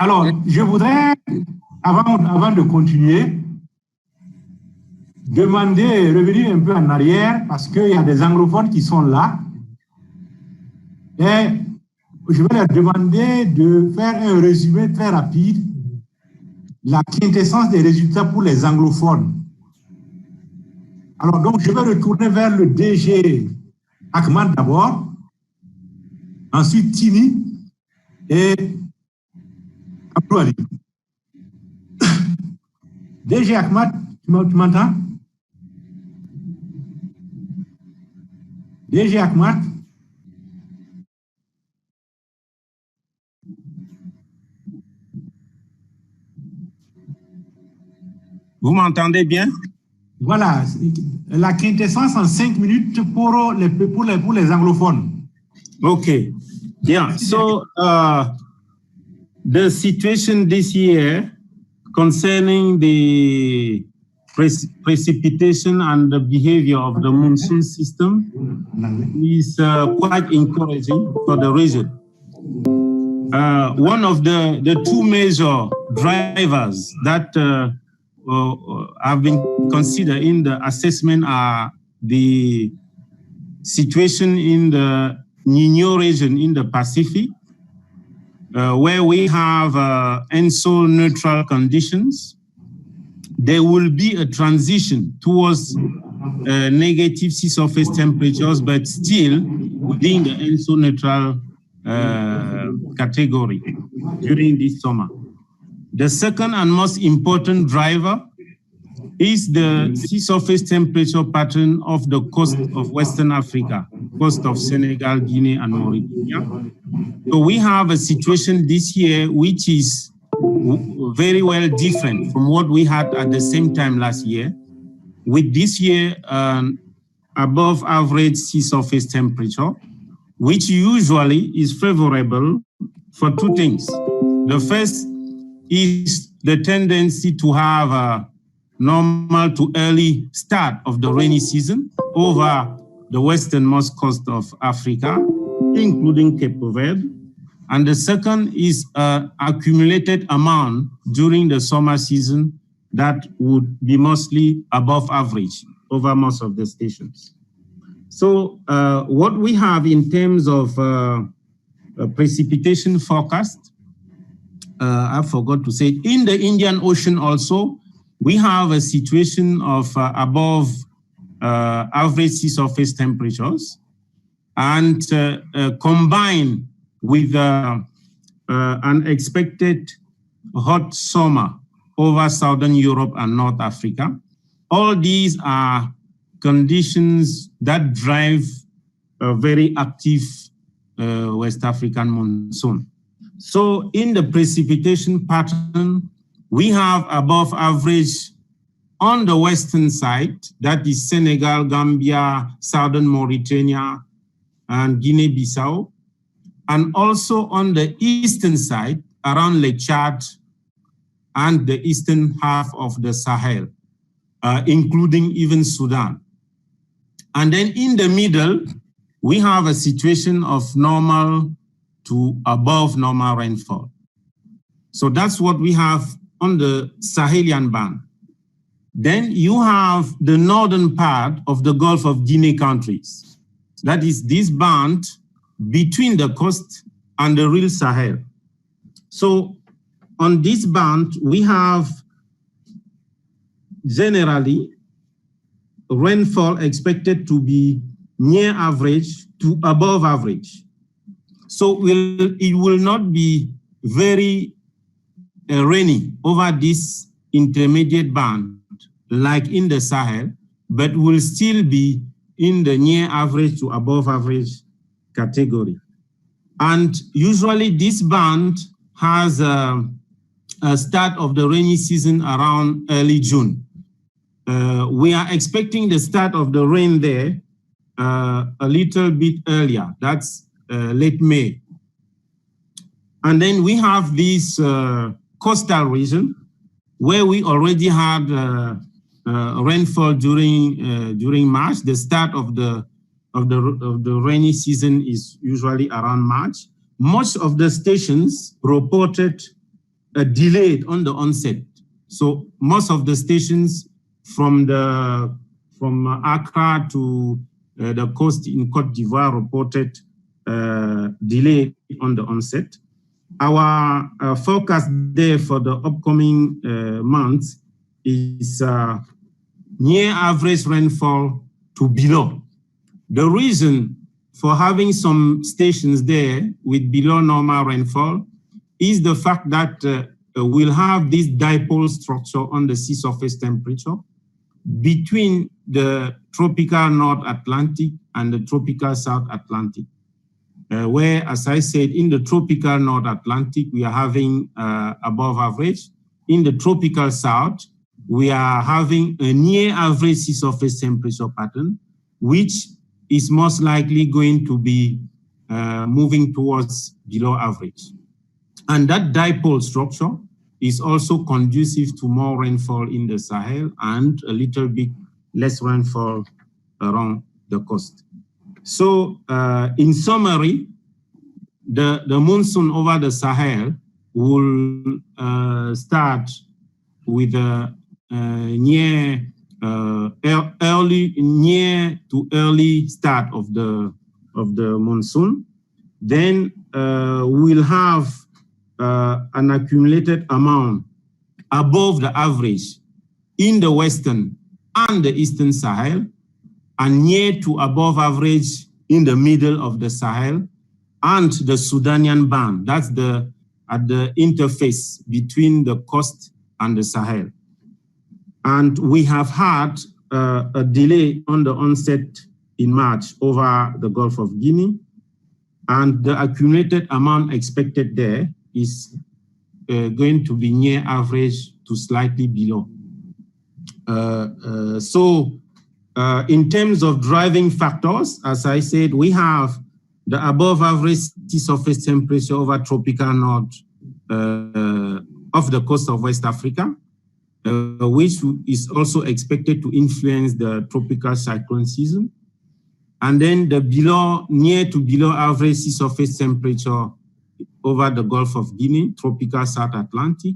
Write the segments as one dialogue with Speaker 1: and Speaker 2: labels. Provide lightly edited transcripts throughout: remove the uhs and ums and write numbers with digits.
Speaker 1: Alors, je voudrais, avant de continuer, revenir un peu en arrière, parce qu'il y a des anglophones qui sont là. Et je vais leur demander de faire un résumé très rapide, la quintessence des résultats pour les anglophones. Alors, donc, je vais retourner vers le DG Ahmad d'abord, ensuite Tini et Abdou Ali. DG Ahmad, tu m'entends? DG Ahmad.
Speaker 2: Vous m'entendez bien?
Speaker 1: Voilà, la quintessence en 5 minutes pour les anglophones.
Speaker 2: Okay, yeah, so the situation this year concerning the precipitation and the behavior of the monsoon system is quite encouraging for the region. One of the two major drivers that have been considered in the assessment are the situation in the Niño region in the Pacific, where we have ENSO neutral conditions. There will be a transition towards negative sea surface temperatures, but still within the ENSO neutral category during this summer. The second and most important driver is the sea surface temperature pattern of the coast of Western Africa, coast of Senegal, Guinea, and Mauritania. So we have a situation this year which is very well different from what we had at the same time last year, with this year above average sea surface temperature, which usually is favorable for two things. The first is the tendency to have a normal to early start of the rainy season over the westernmost coast of Africa, including Cape Verde. And the second is accumulated amount during the summer season that would be mostly above average over most of the stations. So what we have in terms of precipitation forecast, I forgot to say, in the Indian Ocean also, we have a situation of above average sea surface temperatures, and combined with an expected hot summer over Southern Europe and North Africa. All these are conditions that drive a very active West African monsoon. So in the precipitation pattern, we have above average on the western side, that is Senegal, Gambia, Southern Mauritania, and Guinea-Bissau, and also on the eastern side, around Lake Chad and the eastern half of the Sahel, including even Sudan. And then in the middle, we have a situation of normal to above normal rainfall. So that's what we have on the Sahelian band. Then you have the northern part of the Gulf of Guinea countries. That is this band between the coast and the real Sahel. So on this band, we have generally rainfall expected to be near average to above average. So it will not be very rainy over this intermediate band like in the Sahel, but will still be in the near average to above average category. And usually this band has a start of the rainy season around early June. We are expecting the start of the rain there a little bit earlier, that's late May. And then we have this coastal region where we already had rainfall during March. The start of the rainy season is usually around March. Most of the stations reported delayed on the onset. So most of the stations from Accra to the coast in Cote d'Ivoire reported delay on the onset. Our forecast there for the upcoming months is near average rainfall to below. The reason for having some stations there with below normal rainfall is the fact that we'll have this dipole structure on the sea surface temperature between the tropical North Atlantic and the tropical South Atlantic, where, as I said, in the tropical North Atlantic, we are having above average. In the tropical South, we are having a near average sea surface temperature pattern, which is most likely going to be moving towards below average. And that dipole structure is also conducive to more rainfall in the Sahel and a little bit less rainfall around the coast. So in summary, the monsoon over the Sahel will start with a near to early start of the monsoon. Then we'll have an accumulated amount above the average in the western and the eastern Sahel, and near to above average in the middle of the Sahel and the Sudanian band. That's at the interface between the coast and the Sahel. And we have had a delay on the onset in March over the Gulf of Guinea, and the accumulated amount expected there is going to be near average to slightly below. In terms of driving factors, as I said, we have the above average sea surface temperature over tropical north off the coast of West Africa, which is also expected to influence the tropical cyclone season. And then the near to below average sea surface temperature over the Gulf of Guinea, tropical South Atlantic,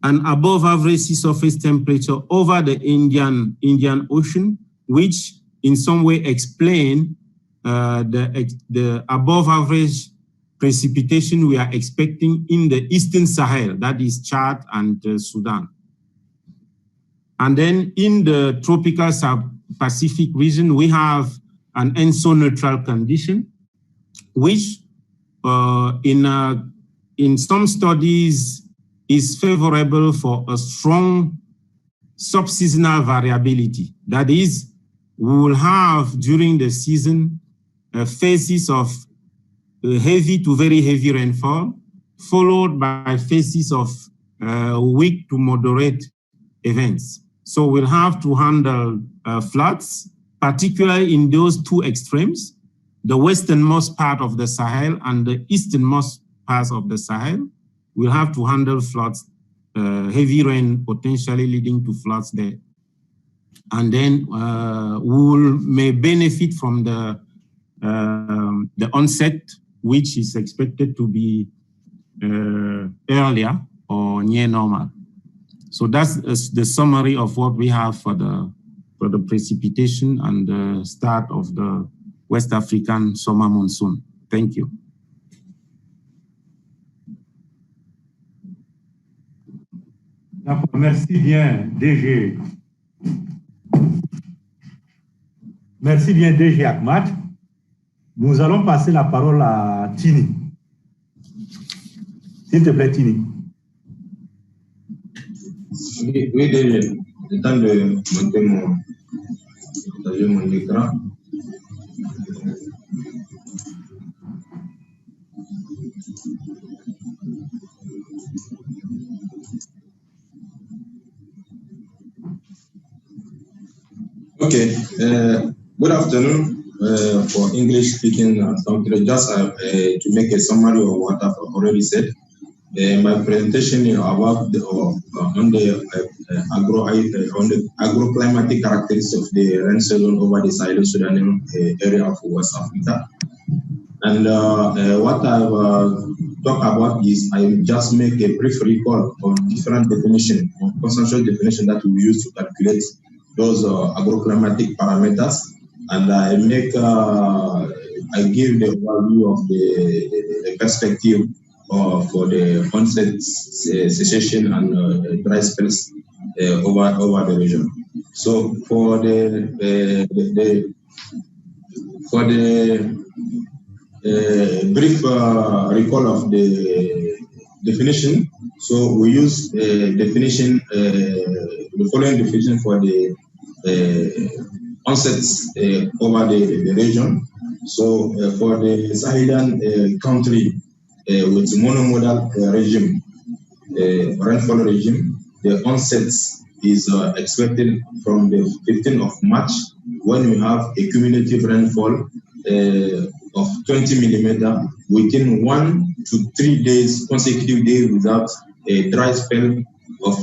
Speaker 2: and above average sea surface temperature over the Indian Ocean, which in some way explain the above average precipitation we are expecting in the Eastern Sahel, that is Chad and Sudan. And then in the tropical Pacific region, we have an ENSO neutral condition, which in some studies is favorable for a strong subseasonal variability. That is, we will have during the season phases of heavy to very heavy rainfall, followed by phases of weak to moderate events. So we'll have to handle floods, particularly in those two extremes, the westernmost part of the Sahel and the easternmost parts of the Sahel. We'll have to handle floods, heavy rain potentially leading to floods there. And then may benefit from the onset, which is expected to be earlier or near normal. So that's the summary of what we have for the precipitation and the start of the West African summer monsoon. Thank you.
Speaker 1: Merci bien, DG. Merci bien, DG Ahmad. Nous allons passer la parole à Tini. S'il te plaît, Tini.
Speaker 3: Oui, DG. Le temps de monter mon écran. Okay, good afternoon for English-speaking country. Just to make a summary of what I've already said. My presentation is about on the agroclimatic characteristics of the rain season over the Sahel Sudan area of West Africa. And what I've talked about is I just make a brief recall of different definition, of consensual definition that we use to calculate those agroclimatic parameters. And I give the overview of the perspective for the onset, cessation, and dry spells over the region. So for the brief recall of the definition, so we use definition, the following definition for the onsets over the region. So for the Sahelian country with monomodal regime, rainfall regime, the onsets is expected from the 15th of March, when we have a cumulative rainfall of 20 millimeter within 1 to 3 days, consecutive days, without a dry spell of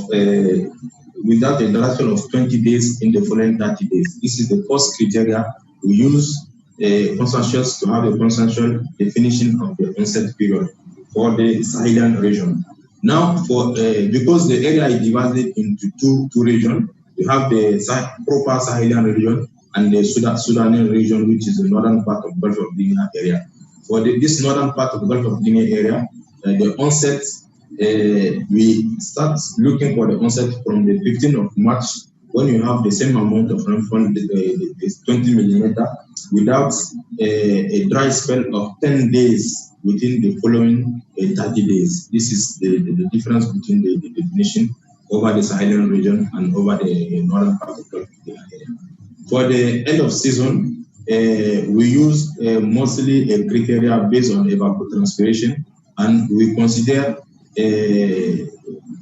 Speaker 3: 20 days in the following 30 days. This is the first criteria we use consensus to have a consensual definition of the onset period for the Sahelian region. Now, for because the area is divided into two regions, we have the proper Sahelian region and the Sudanese region, which is the northern part of Gulf of Guinea area. For this northern part of Gulf of Guinea area, the onset, we start looking for the onset from the 15th of March, when you have the same amount of rainfall, 20 millimeter, without a dry spell of 10 days within the following 30 days. This is the difference between the definition over the Sahelian region and over the northern part of Gulf of Guinea area. For the end of season, we use mostly a criteria based on evapotranspiration, and we consider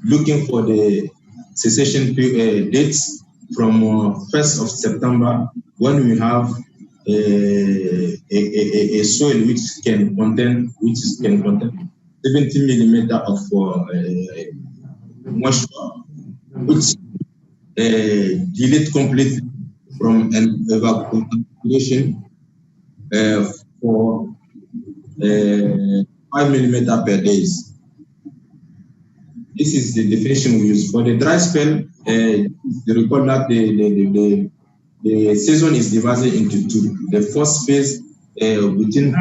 Speaker 3: looking for the cessation dates from 1st of September, when we have a soil which can contain 70 millimeter of moisture, which delete completely from an evaporation for 5 millimeter per day. This is the definition we use. For the dry spell, recall that the season is divided into two. The first phase within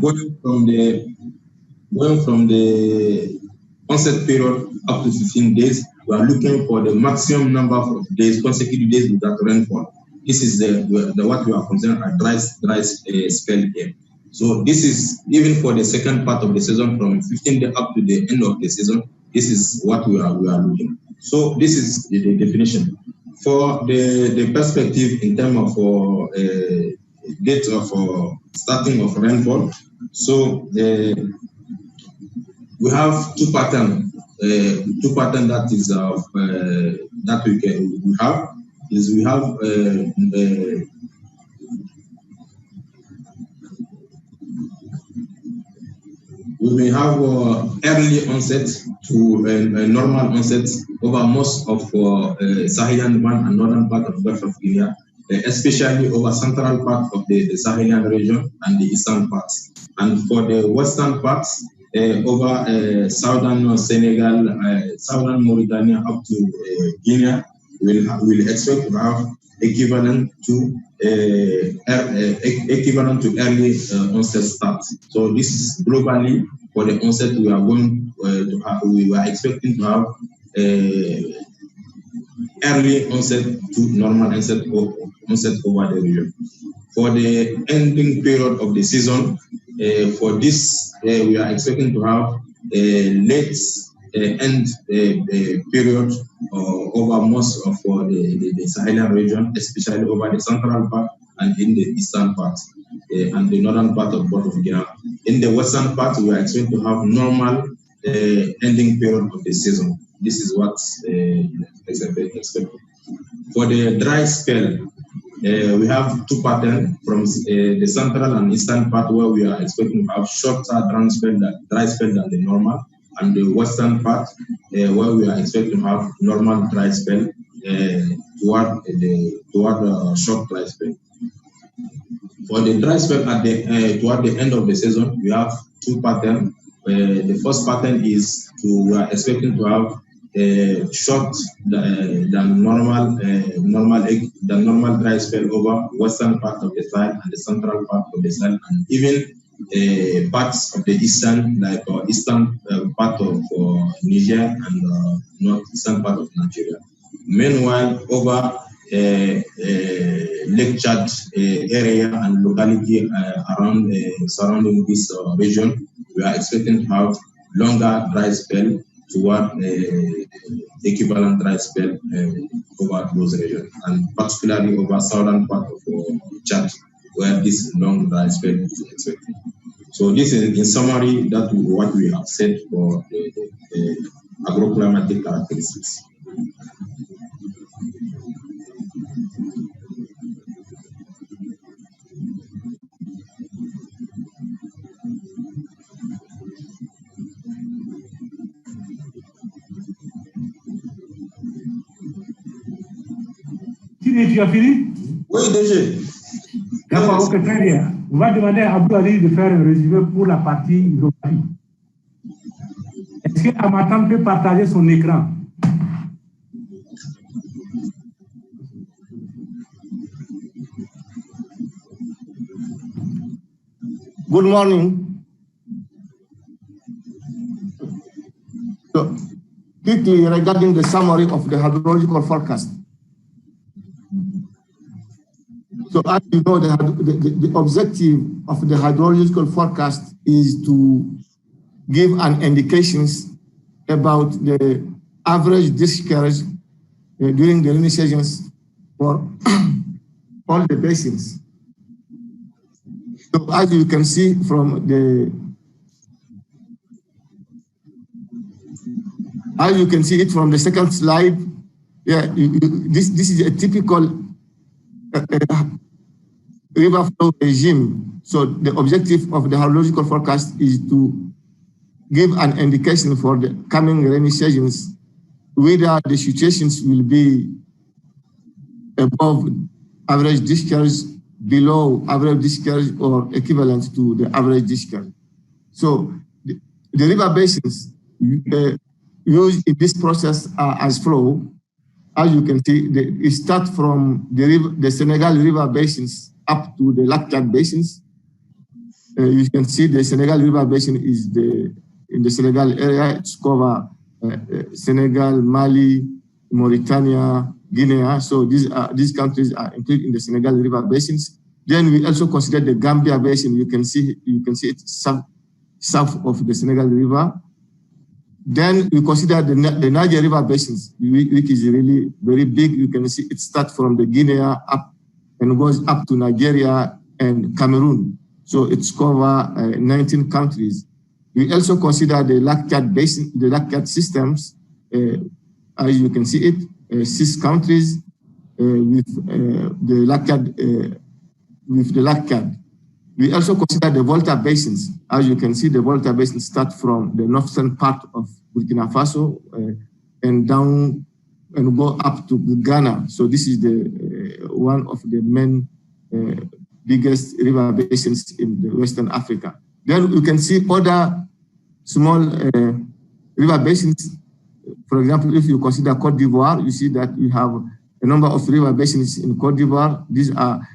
Speaker 3: going from the onset period up to 15 days, we are looking for the maximum number of days, consecutive days without rainfall. This is what we are concerned at dry spell here. So this is even for the second part of the season, from 15 days up to the end of the season. This is what we are looking. So this is the definition. For the perspective in terms of date of starting of rainfall, so we have two patterns. That is that we have is we have we may have early onset to a normal onset over most of Sahelian band and northern part of Gulf of Guinea, especially over central part of the Sahelian region and the eastern parts. And for the western parts, over southern Senegal, southern Mauritania up to Guinea, we'll expect to have equivalent to early onset start. So this is globally for the onset we are going to have. We are expecting to have early onset to normal onset over the region. For the ending period of the season, for this we are expecting to have a late end period over most of the Sahelian region, especially over the central part and in the eastern part and the northern part of Gulf of Guinea. In the western part, we are expected to have normal ending period of the season. This is what is expected. For the dry spell, we have two patterns from the central and eastern part, where we are expecting to have shorter dry spell than the normal, and the western part where we are expecting to have normal dry spell toward short dry spell. For the dry spell at the toward the end of the season, we have two patterns. The first pattern is we are expecting to have short than normal dry spell over western part of the Sahel and the central part of the Sahel, and even parts of the eastern, like eastern part of Niger and northeastern part of Nigeria. Meanwhile, over Lake Chad area and locality around surrounding this region, we are expecting to have longer dry spell toward equivalent dry spell over those regions, and particularly over southern part of Chad, where this long dry spell is expected. So this is, in summary, that what we have said for the agroclimatic characteristics.
Speaker 1: Tu as fini?
Speaker 3: Oui, DG.
Speaker 1: D'accord, ok, très bien. On va demander à Abdou Ali de faire un résumé pour la partie hydrographie. Est-ce que Amatan peut partager son écran?
Speaker 4: Good morning. So, quickly regarding the summary of the hydrological forecast. So as you know, the objective of the hydrological forecast is to give an indications about the average discharge during the rainy seasons for all the basins. So as you can see from the second slide, yeah, this is a typical river flow regime. So the objective of the hydrological forecast is to give an indication for the coming rainy seasons, whether the situations will be above average discharge, below average discharge, or equivalent to the average discharge. So the river basins used in this process are as follows. As you can see, it starts from the Senegal river basins up to the Lac Chad basins. You can see the Senegal river basin is in the Senegal area. It's cover Senegal, Mali, Mauritania, Guinea. So these countries are included in the Senegal river basins. Then we also consider the Gambia basin. You can see it south of the Senegal river. Then we consider the Niger river basins, which is really very big. You can see it starts from the Guinea up and goes up to Nigeria and Cameroon. So it's cover 19 countries. We also consider the Lac Chad basin, the Lac Chad systems, as you can see it, 6 countries with the Lac Chad. We also consider the Volta basins. As you can see, the Volta basins start from the northern part of Burkina Faso and down and go up to Ghana. So this is the one of the main biggest river basins in the Western Africa. Then you can see other small river basins. For example, if you consider Côte d'Ivoire, you see that we have a number of river basins in Côte d'Ivoire. These are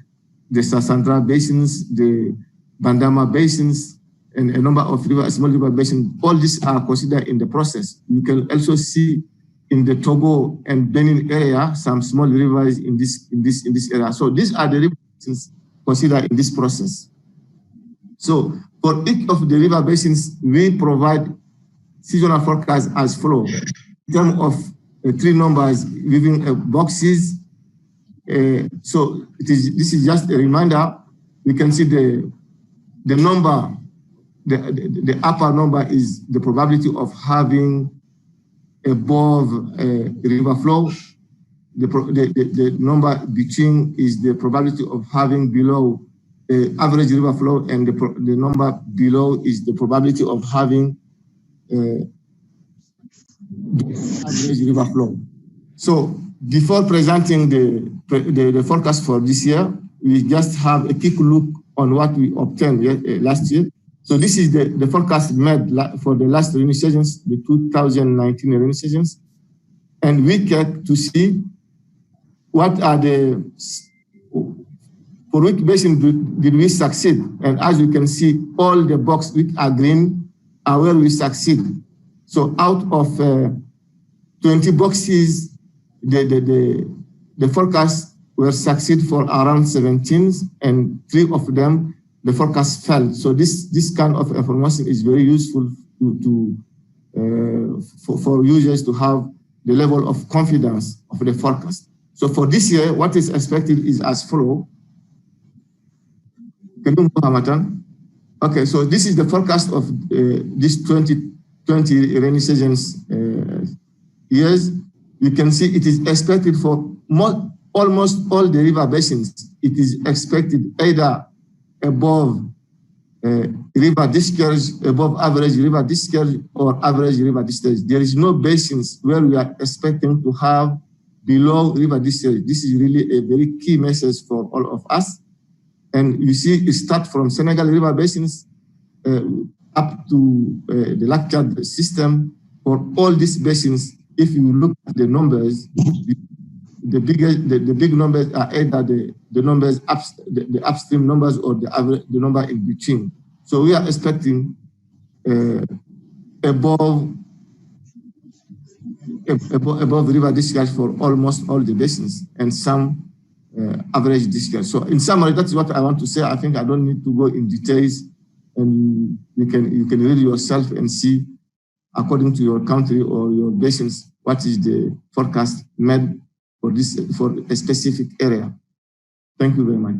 Speaker 4: the Sassandra basins, the Bandama basins, and a number of small river basins. All these are considered in the process. You can also see in the Togo and Benin area some small rivers in this area. So these are the river basins considered in this process. So for each of the river basins, we provide seasonal forecast as follows. In terms of 3 numbers within boxes. So this is just a reminder. We can see the number, the upper number is the probability of having above river flow. The number between is the probability of having below average river flow, and the number below is the probability of having average river flow. So before presenting the forecast for this year, we just have a quick look on what we obtained last year. So this is the forecast made for the last rainy seasons, the 2019 rainy seasons. And we check to see what are for which basin did we succeed. And as you can see, all the boxes which are green are where we succeed. So out of 20 boxes, the forecast were succeed for around 17, and 3 of them, the forecast failed. So this kind of information is very useful for users to have the level of confidence of the forecast. So for this year, what is expected is as follows. Can you move, Hamatan? Okay, so this is the forecast of this 2020 rainy seasons years. You can see it is expected for almost all the river basins. It is expected either above river discharge, above average river discharge, or average river discharge. There is no basins where we are expecting to have below river discharge. This is really a very key message for all of us. And you see, it starts from Senegal river basins up to the Lac Chad system. For all these basins, if you look at the numbers, the big numbers are either the numbers the upstream numbers or the number in between. So we are expecting above river discharge for almost all the basins, and some average discharge. So in summary, that's what I want to say. I think I don't need to go in details, and you can read yourself and see, according to your country or your basins, what is the forecast made for a specific area. Thank you very much.